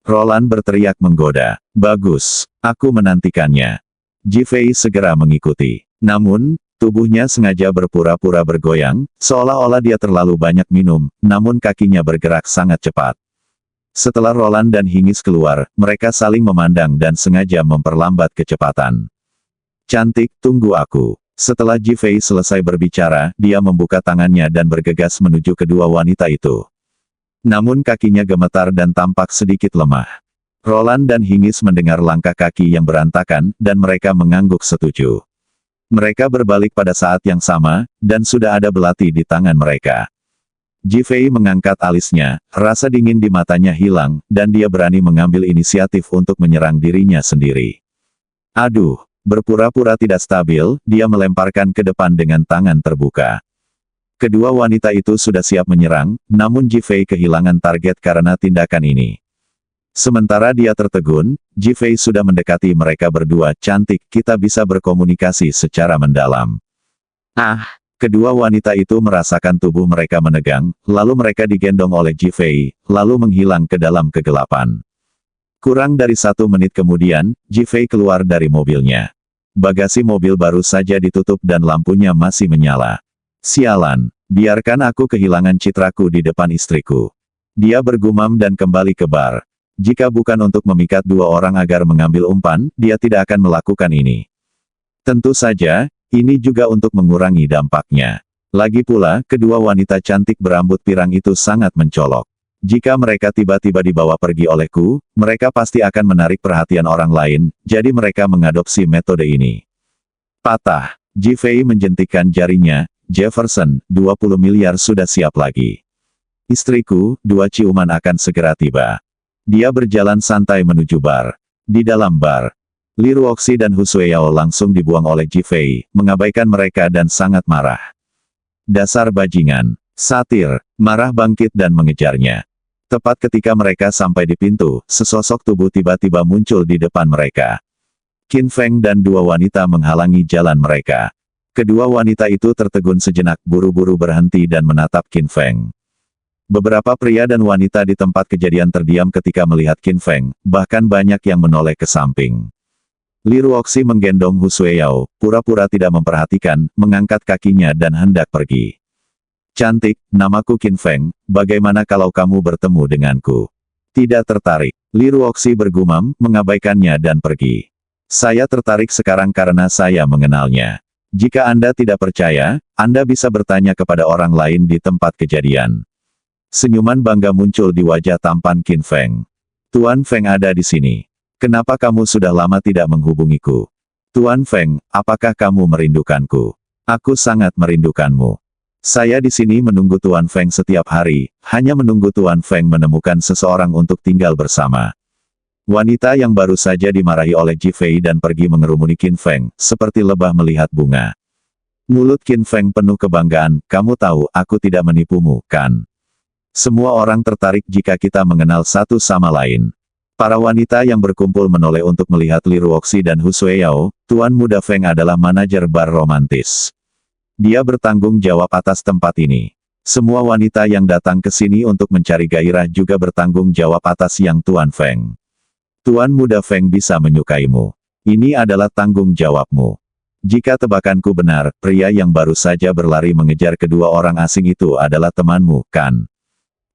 Roland berteriak menggoda. Bagus, aku menantikannya. Ji-Fei segera mengikuti. Namun, tubuhnya sengaja berpura-pura bergoyang, seolah-olah dia terlalu banyak minum, namun kakinya bergerak sangat cepat. Setelah Roland dan Hingis keluar, mereka saling memandang dan sengaja memperlambat kecepatan. Cantik, tunggu aku. Setelah Ji-Fei selesai berbicara, dia membuka tangannya dan bergegas menuju kedua wanita itu. Namun kakinya gemetar dan tampak sedikit lemah. Roland dan Hingis mendengar langkah kaki yang berantakan, dan mereka mengangguk setuju. Mereka berbalik pada saat yang sama, dan sudah ada belati di tangan mereka. Ji-Fei mengangkat alisnya, rasa dingin di matanya hilang, dan dia berani mengambil inisiatif untuk menyerang dirinya sendiri. Aduh! Berpura-pura tidak stabil, dia melemparkan ke depan dengan tangan terbuka. Kedua wanita itu sudah siap menyerang, namun Ji-Fei kehilangan target karena tindakan ini. Sementara dia tertegun, Ji-Fei sudah mendekati mereka berdua. Cantik, kita bisa berkomunikasi secara mendalam. Kedua wanita itu merasakan tubuh mereka menegang, lalu mereka digendong oleh Ji-Fei, lalu menghilang ke dalam kegelapan. Kurang dari 1 menit kemudian, Ji-Fei keluar dari mobilnya. Bagasi mobil baru saja ditutup dan lampunya masih menyala. Sialan, biarkan aku kehilangan citraku di depan istriku. Dia bergumam dan kembali ke bar. Jika bukan untuk memikat dua orang agar mengambil umpan, dia tidak akan melakukan ini. Tentu saja, ini juga untuk mengurangi dampaknya. Lagi pula, kedua wanita cantik berambut pirang itu sangat mencolok. Jika mereka tiba-tiba dibawa pergi olehku, mereka pasti akan menarik perhatian orang lain, jadi mereka mengadopsi metode ini. Patah. Ji-Fei menjentikkan jarinya. Jefferson, 20 miliar sudah siap lagi. Istriku, 2 ciuman akan segera tiba. Dia berjalan santai menuju bar. Di dalam bar, Li Ruoxi dan Hu Sueyao langsung dibuang oleh Ji-Fei, mengabaikan mereka dan sangat marah. Dasar bajingan. Satir, marah bangkit dan mengejarnya. Tepat ketika mereka sampai di pintu, sesosok tubuh tiba-tiba muncul di depan mereka. Qin Feng dan dua wanita menghalangi jalan mereka. Kedua wanita itu tertegun sejenak, buru-buru berhenti dan menatap Qin Feng. Beberapa pria dan wanita di tempat kejadian terdiam ketika melihat Qin Feng, bahkan banyak yang menoleh ke samping. Li Ruoxi menggendong Hu Sueyao, pura-pura tidak memperhatikan, mengangkat kakinya dan hendak pergi. Cantik, namaku Qin Feng, bagaimana kalau kamu bertemu denganku? Tidak tertarik. Li Ruoxi bergumam, mengabaikannya dan pergi. Saya tertarik sekarang karena saya mengenalnya. Jika Anda tidak percaya, Anda bisa bertanya kepada orang lain di tempat kejadian. Senyuman bangga muncul di wajah tampan Qin Feng. Tuan Feng ada di sini. Kenapa kamu sudah lama tidak menghubungiku? Tuan Feng, apakah kamu merindukanku? Aku sangat merindukanmu. Saya di sini menunggu Tuan Feng setiap hari, hanya menunggu Tuan Feng menemukan seseorang untuk tinggal bersama. Wanita yang baru saja dimarahi oleh Ji-Fei dan pergi mengerumuni Qin Feng, seperti lebah melihat bunga. Mulut Qin Feng penuh kebanggaan, kamu tahu, aku tidak menipumu, kan? Semua orang tertarik jika kita mengenal satu sama lain. Para wanita yang berkumpul menoleh untuk melihat Li Ruoxi dan Hu Sueyao. Tuan muda Feng adalah manajer bar romantis. Dia bertanggung jawab atas tempat ini. Semua wanita yang datang ke sini untuk mencari gairah juga bertanggung jawab atas yang Tuan Feng. Tuan muda Feng bisa menyukaimu. Ini adalah tanggung jawabmu. Jika tebakanku benar, pria yang baru saja berlari mengejar kedua orang asing itu adalah temanmu, kan?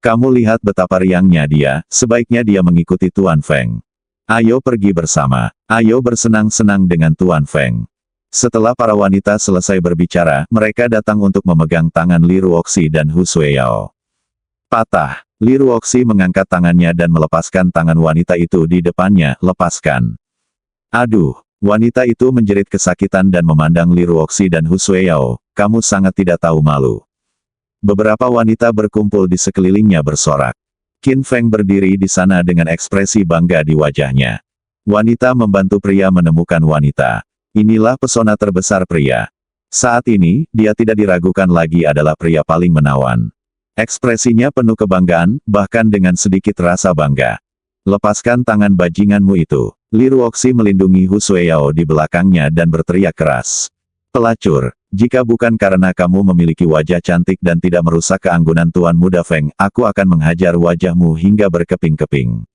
Kamu lihat betapa riangnya dia, sebaiknya dia mengikuti Tuan Feng. Ayo pergi bersama. Ayo bersenang-senang dengan Tuan Feng. Setelah para wanita selesai berbicara, mereka datang untuk memegang tangan Li Ruoxi dan Hu Sueyao. Patah. Li Ruoxi mengangkat tangannya dan melepaskan tangan wanita itu di depannya, lepaskan. Aduh, wanita itu menjerit kesakitan dan memandang Li Ruoxi dan Hu Sueyao, kamu sangat tidak tahu malu. Beberapa wanita berkumpul di sekelilingnya bersorak. Qin Feng berdiri di sana dengan ekspresi bangga di wajahnya. Wanita membantu pria menemukan wanita. Inilah pesona terbesar pria. Saat ini, dia tidak diragukan lagi adalah pria paling menawan. Ekspresinya penuh kebanggaan, bahkan dengan sedikit rasa bangga. Lepaskan tangan bajinganmu itu. Li Ruoxi melindungi Hu Sueyao di belakangnya dan berteriak keras. Pelacur. Jika bukan karena kamu memiliki wajah cantik dan tidak merusak keanggunan Tuan Muda Feng, aku akan menghajar wajahmu hingga berkeping-keping.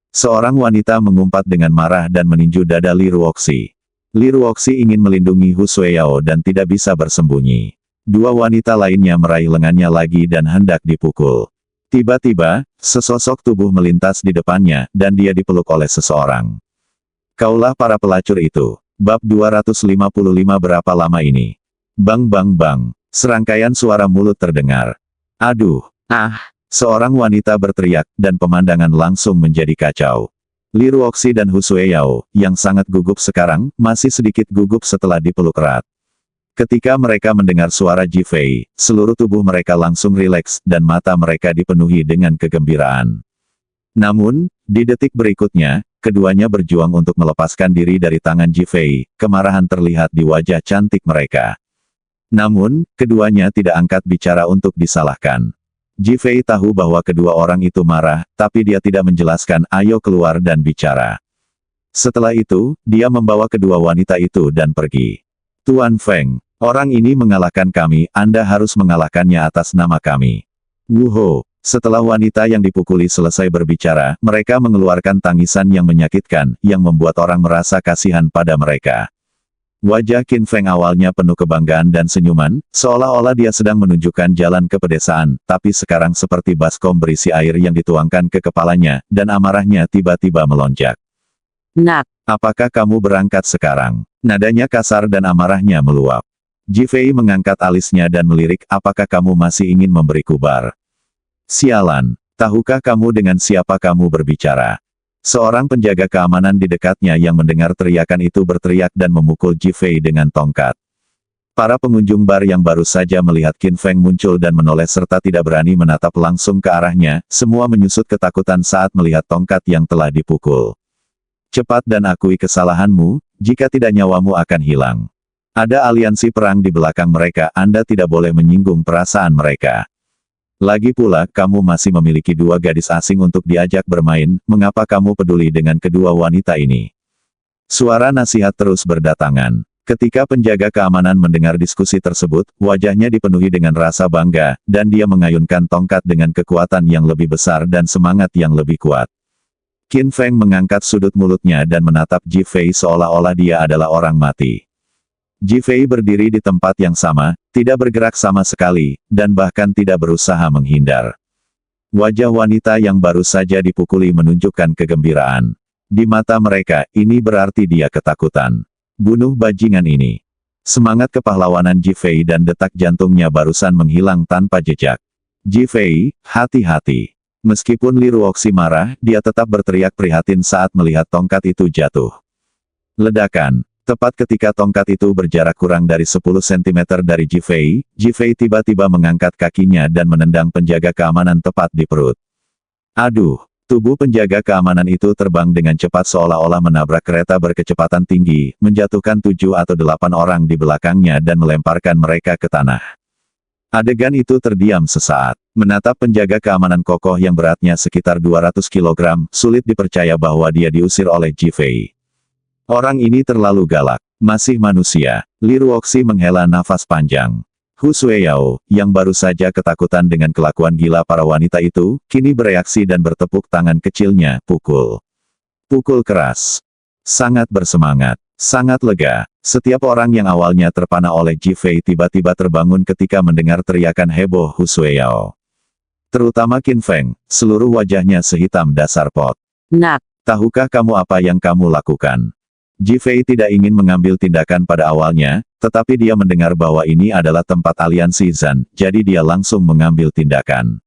Seorang wanita mengumpat dengan marah dan meninju dada Li Ruoxi. Li Ruoxi ingin melindungi Hu Sueyao dan tidak bisa bersembunyi. Dua wanita lainnya meraih lengannya lagi dan hendak dipukul. Tiba-tiba, sesosok tubuh melintas di depannya, dan dia dipeluk oleh seseorang. Kaulah para pelacur itu. Bab 255 berapa lama ini? Bang bang bang. Serangkaian suara mulut terdengar. Aduh. Seorang wanita berteriak, dan pemandangan langsung menjadi kacau. Li Ruoxi dan Hu Sueyao, yang sangat gugup sekarang, masih sedikit gugup setelah dipeluk erat. Ketika mereka mendengar suara Ji Fei, seluruh tubuh mereka langsung rileks, dan mata mereka dipenuhi dengan kegembiraan. Namun, di detik berikutnya, keduanya berjuang untuk melepaskan diri dari tangan Ji Fei, kemarahan terlihat di wajah cantik mereka. Namun, keduanya tidak angkat bicara untuk disalahkan. Ji Fei tahu bahwa kedua orang itu marah, tapi dia tidak menjelaskan ayo keluar dan bicara. Setelah itu, dia membawa kedua wanita itu dan pergi. Tuan Feng, orang ini mengalahkan kami, Anda harus mengalahkannya atas nama kami. Wuho, setelah wanita yang dipukuli selesai berbicara, mereka mengeluarkan tangisan yang menyakitkan, yang membuat orang merasa kasihan pada mereka. Wajah Qin Feng awalnya penuh kebanggaan dan senyuman, seolah-olah dia sedang menunjukkan jalan ke pedesaan, tapi sekarang seperti baskom berisi air yang dituangkan ke kepalanya, dan amarahnya tiba-tiba melonjak. Nak, Apakah kamu berangkat sekarang? Nadanya kasar dan amarahnya meluap. Ji Fei mengangkat alisnya dan melirik, apakah kamu masih ingin memberiku bar? Sialan, tahukah kamu dengan siapa kamu berbicara? Seorang penjaga keamanan di dekatnya yang mendengar teriakan itu berteriak dan memukul Ji Fei dengan tongkat. Para pengunjung bar yang baru saja melihat Qin Feng muncul dan menoleh serta tidak berani menatap langsung ke arahnya, semua menyusut ketakutan saat melihat tongkat yang telah dipukul. Cepat dan akui kesalahanmu, jika tidak nyawamu akan hilang. Ada aliansi perang di belakang mereka, Anda tidak boleh menyinggung perasaan mereka. Lagi pula, kamu masih memiliki dua gadis asing untuk diajak bermain, mengapa kamu peduli dengan kedua wanita ini? Suara nasihat terus berdatangan. Ketika penjaga keamanan mendengar diskusi tersebut, wajahnya dipenuhi dengan rasa bangga, dan dia mengayunkan tongkat dengan kekuatan yang lebih besar dan semangat yang lebih kuat. Qin Feng mengangkat sudut mulutnya dan menatap Ji Fei seolah-olah dia adalah orang mati. Ji Fei berdiri di tempat yang sama, tidak bergerak sama sekali, dan bahkan tidak berusaha menghindar. Wajah wanita yang baru saja dipukuli menunjukkan kegembiraan. Di mata mereka, ini berarti dia ketakutan. Bunuh bajingan ini. Semangat kepahlawanan Ji Fei dan detak jantungnya barusan menghilang tanpa jejak. Ji Fei, hati-hati. Meskipun Li Ruoxi marah, dia tetap berteriak prihatin saat melihat tongkat itu jatuh. Ledakan. Tepat ketika tongkat itu berjarak kurang dari 10 cm dari Ji Fei tiba-tiba mengangkat kakinya dan menendang penjaga keamanan tepat di perut. Aduh, tubuh penjaga keamanan itu terbang dengan cepat seolah-olah menabrak kereta berkecepatan tinggi, menjatuhkan 7 atau 8 orang di belakangnya dan melemparkan mereka ke tanah. Adegan itu terdiam sesaat. Menatap penjaga keamanan kokoh yang beratnya sekitar 200 kg, sulit dipercaya bahwa dia diusir oleh Ji Fei. Orang ini terlalu galak. Masih manusia. Li Ruoxi menghela nafas panjang. Hu Sueyao, yang baru saja ketakutan dengan kelakuan gila para wanita itu, kini bereaksi dan bertepuk tangan kecilnya, pukul. Pukul keras. Sangat bersemangat. Sangat lega. Setiap orang yang awalnya terpana oleh Ji Fei tiba-tiba terbangun ketika mendengar teriakan heboh Hu Sueyao. Terutama Qin Feng, seluruh wajahnya sehitam dasar pot. nak, Tahukah kamu apa yang kamu lakukan? Ji Fei tidak ingin mengambil tindakan pada awalnya, tetapi dia mendengar bahwa ini adalah tempat aliansi Zan, jadi dia langsung mengambil tindakan.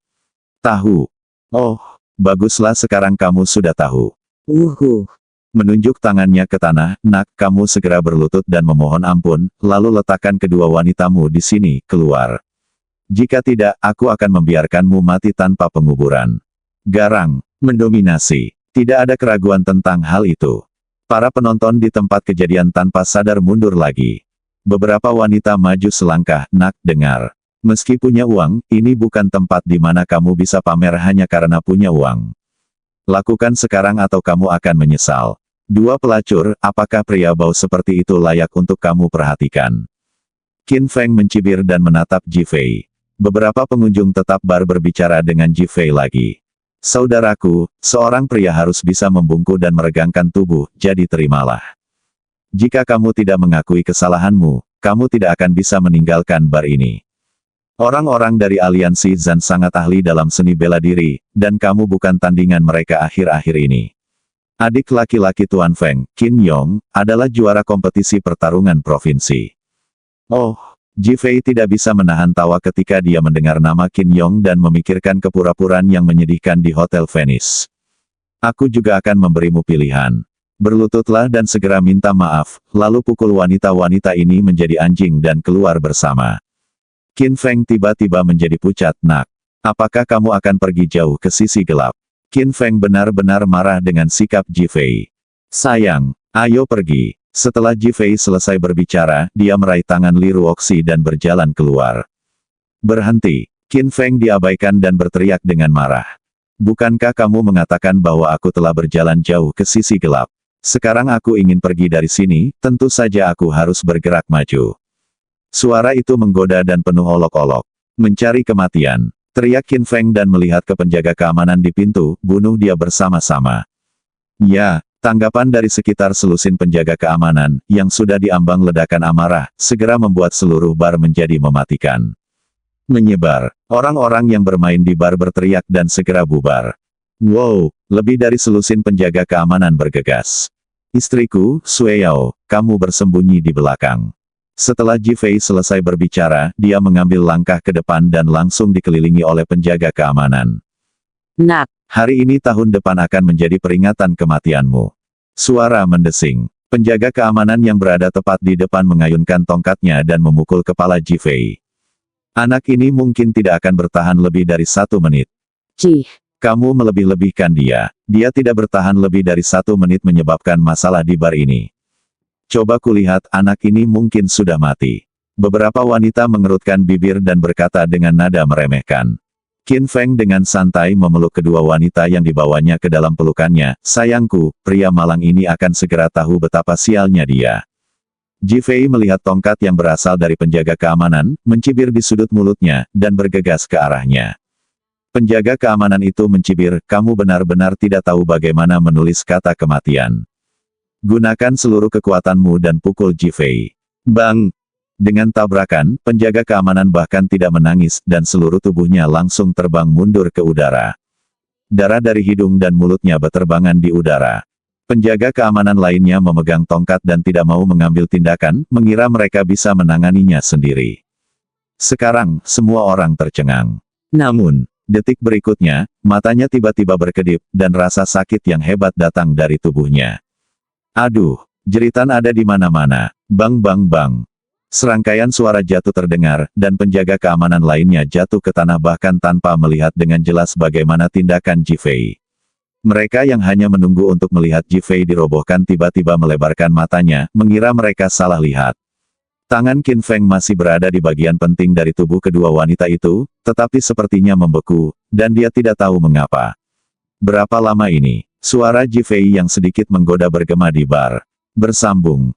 Tahu. Oh, baguslah sekarang kamu sudah tahu. Menunjuk tangannya ke tanah, nak, kamu segera berlutut dan memohon ampun, lalu letakkan kedua wanitamu di sini, keluar. Jika tidak, aku akan membiarkanmu mati tanpa penguburan. Garang, mendominasi. Tidak ada keraguan tentang hal itu. Para penonton di tempat kejadian tanpa sadar mundur lagi. Beberapa wanita maju selangkah, nak, dengar. Meski punya uang, ini bukan tempat di mana kamu bisa pamer hanya karena punya uang. Lakukan sekarang atau kamu akan menyesal. Dua pelacur, apakah pria bau seperti itu layak untuk kamu perhatikan? Qin Feng mencibir dan menatap Ji Fei. Beberapa pengunjung tetap berbicara dengan Ji Fei lagi. Saudaraku, seorang pria harus bisa membungkuk dan meregangkan tubuh, jadi terimalah. Jika kamu tidak mengakui kesalahanmu, kamu tidak akan bisa meninggalkan bar ini. Orang-orang dari aliansi Zan sangat ahli dalam seni bela diri, dan kamu bukan tandingan mereka akhir-akhir ini. Adik laki-laki Tuan Feng, Qin Yong, adalah juara kompetisi pertarungan provinsi. Oh, Ji Fei tidak bisa menahan tawa ketika dia mendengar nama Qin Yong dan memikirkan kepura-puraan yang menyedihkan di Hotel Venice. Aku juga akan memberimu pilihan. Berlututlah dan segera minta maaf, lalu pukul wanita-wanita ini menjadi anjing dan keluar bersama. Qin Feng tiba-tiba menjadi pucat, nak. Apakah kamu akan pergi jauh ke sisi gelap? Qin Feng benar-benar marah dengan sikap Ji Fei. Sayang, ayo pergi. Setelah Ji Fei selesai berbicara, dia meraih tangan Li Ruoxi dan berjalan keluar. Berhenti. Qin Feng diabaikan dan berteriak dengan marah. Bukankah kamu mengatakan bahwa aku telah berjalan jauh ke sisi gelap? Sekarang aku ingin pergi dari sini, tentu saja aku harus bergerak maju. Suara itu menggoda dan penuh olok-olok. Mencari kematian. Teriak Qin Feng dan melihat ke penjaga keamanan di pintu, bunuh dia bersama-sama. Ya. Tanggapan dari sekitar selusin penjaga keamanan, yang sudah diambang ledakan amarah, segera membuat seluruh bar menjadi mematikan. Menyebar. Orang-orang yang bermain di bar berteriak dan segera bubar. Wow, lebih dari selusin penjaga keamanan bergegas. Istriku, Sue Yao, kamu bersembunyi di belakang. Setelah Ji Fei selesai berbicara, dia mengambil langkah ke depan dan langsung dikelilingi oleh penjaga keamanan. Nak, Hari ini tahun depan akan menjadi peringatan kematianmu. Suara mendesing. Penjaga keamanan yang berada tepat di depan mengayunkan tongkatnya dan memukul kepala Ji Fei. Anak ini mungkin tidak akan bertahan lebih dari 1 menit. Ji, Kamu melebih-lebihkan dia. Dia tidak bertahan lebih dari 1 menit menyebabkan masalah di bar ini. Coba kulihat, anak ini mungkin sudah mati. Beberapa wanita mengerutkan bibir dan berkata dengan nada meremehkan. Qin Feng dengan santai memeluk kedua wanita yang dibawanya ke dalam pelukannya. Sayangku, pria malang ini akan segera tahu betapa sialnya dia. Ji Fei melihat tongkat yang berasal dari penjaga keamanan, mencibir di sudut mulutnya, dan bergegas ke arahnya. Penjaga keamanan itu mencibir, kamu benar-benar tidak tahu bagaimana menulis kata kematian. Gunakan seluruh kekuatanmu dan pukul Ji Fei. Bang! Dengan tabrakan, penjaga keamanan bahkan tidak menangis, dan seluruh tubuhnya langsung terbang mundur ke udara. Darah dari hidung dan mulutnya berterbangan di udara. Penjaga keamanan lainnya memegang tongkat dan tidak mau mengambil tindakan, mengira mereka bisa menanganinya sendiri. Sekarang, semua orang tercengang. Namun, detik berikutnya, matanya tiba-tiba berkedip, dan rasa sakit yang hebat datang dari tubuhnya. Aduh, jeritan ada di mana-mana. Bang bang bang. Serangkaian suara jatuh terdengar, dan penjaga keamanan lainnya jatuh ke tanah bahkan tanpa melihat dengan jelas bagaimana tindakan Ji Fei. Mereka yang hanya menunggu untuk melihat Ji Fei dirobohkan tiba-tiba melebarkan matanya, mengira mereka salah lihat. Tangan Qin Feng masih berada di bagian penting dari tubuh kedua wanita itu, tetapi sepertinya membeku, dan dia tidak tahu mengapa. Berapa lama ini? Suara Ji Fei yang sedikit menggoda bergema di bar. Bersambung.